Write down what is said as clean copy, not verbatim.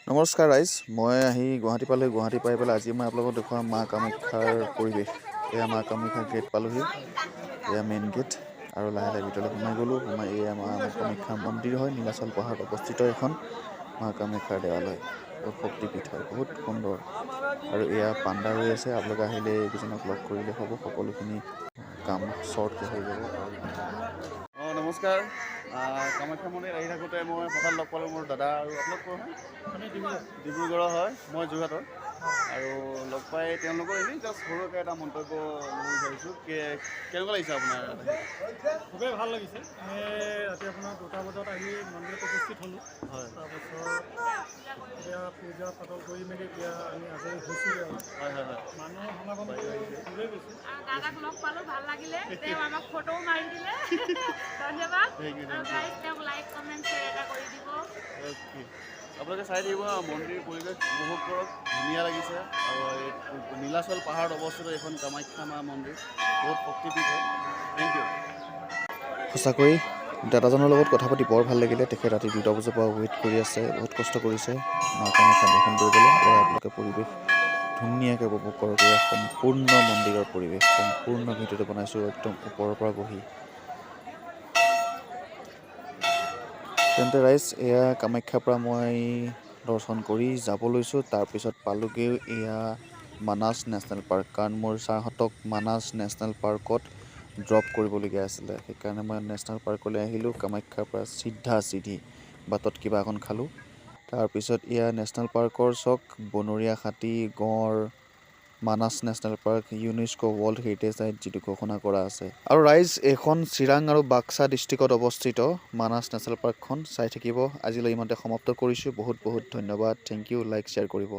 নমস্কাৰ ৰাইজ, মই আহি গুৱাহাটী পালোঁ। গুৱাহাটী পাই পেলাই আজি মই আপোনালোকক দেখুৱাম মা কামাখ্যাৰ পৰিৱেশ। এয়া মা কামাখ্যাৰ গেট পালোহি, এয়া মেইন গেট। আৰু লাহে লাহে ভিতৰলৈ সোমাই গ'লোঁ। এয়া মা কামাখ্যা মন্দিৰ হয়, নীলাচল পাহাৰত অৱস্থিত এখন মা কামাখ্যাৰ দেৱালয়। বহুত শক্তিপীঠ হয়, বহুত সুন্দৰ। আৰু এয়া পাণ্ডা ৰৈ আছে, আপোনালোকে আহিলে এইকেইজনক লগ কৰিলে হ'ব, সকলোখিনি কাম শ্বৰ্টকৈ হৈ যাব। নমস্কাৰ। কামাখ্যা মন্দিৰত আহি থাকোঁতে মই হঠাৎ লগ পালোঁ মোৰ দাদা আৰু আপোনালোক ক'ৰ হয়? ডিব্ৰুগড়ৰ হয়, মই যোৰহাটৰ। আৰু লগ পাই তেওঁলোকৰ এনেই জাষ্ট সৰুকৈ এটা মন্তব্য ল'ব বিচাৰিছোঁ। কেনেকুৱা লাগিছে আপোনাৰ? খুবেই ভাল লাগিছে। আমি ৰাতি আপোনাৰ 2টা বজাত আহি মন্দিৰত উপস্থিত হ'লোঁ। হয়, তাৰপাছত এতিয়া পূজা পাতল কৰি মেলি এতিয়া আমি আজৰি হৈছোঁগৈ আৰু। হয় হয় হয়। মানুহৰ সমাগমটো খুবেই বেছি। দাদাক লগ পালোঁ, ভাল লাগিলে। তেওঁ আমাক ফটোও মাৰি দিলে। ধন্যবাদ। আৰু গাইজ তেওঁক লাইক কমেণ্ট শ্বেয়াৰ এটা কৰি দিব। অ'কে, আপোনালোকে চাই থাকিব, মন্দিৰ পৰিৱেশ উপভোগ কৰক, ধুনীয়া লাগিছে। আৰু এই নীলাচল পাহাৰত অৱস্থিত এইখন কামাখ্যা মা মন্দিৰ বহুত শক্তিপীঠ হয়। Thank you. সঁচাকৈ দাদাজনৰ লগত কথা পাতি বৰ ভাল লাগিলে। তেখেত ৰাতি 2টা বজাৰ পৰা ৱেইট কৰি আছে, বহুত কষ্ট কৰিছে মা কামাখ্যা দৰ্শন কৰিবলৈ। আৰু আপোনালোকে পৰিৱেশ ধুনীয়াকৈ উপভোগ কৰক। এয়া সম্পূৰ্ণ মন্দিৰৰ পৰিৱেশ, সম্পূৰ্ণ ভিডিঅ'টো বনাইছোঁ একদম ওপৰৰ পৰা বহি। তেন্তে ৰাইজ, এয়া কামাখ্যাৰ পৰা মই দৰ্শন কৰি যাব লৈছোঁ। তাৰপিছত পালোঁগৈ এয়া মানাস নেশ্যনেল পাৰ্ক, কাৰণ মোৰ ছাৰহঁতক মানাস নেশ্যনেল পাৰ্কত ড্ৰপ কৰিবলগীয়া আছিলে। সেইকাৰণে মই নেশ্যনেল পাৰ্কলৈ আহিলোঁ। কামাখ্যাৰ পৰা চিধি বাটত কিবা এখন খালোঁ। তাৰপিছত এয়া নেশ্যনেল পাৰ্কৰ চক বনৰীয়া হাতী, গঁড়, Manas national park UNESCO world heritage site, যিটো ঘোষণা কৰা আছে। আৰু ৰাইজ, এইখন চিৰাং আৰু বাক্সা ডিষ্ট্ৰিক্টত অৱস্থিত মানাস নেশ্যনেল পাৰ্কখন চাই থাকিব। আজিলৈ ইমানতে সমাপ্ত কৰিছোঁ। বহুত বহুত ধন্যবাদ। Thank U. লাইক শ্বেয়াৰ কৰিব।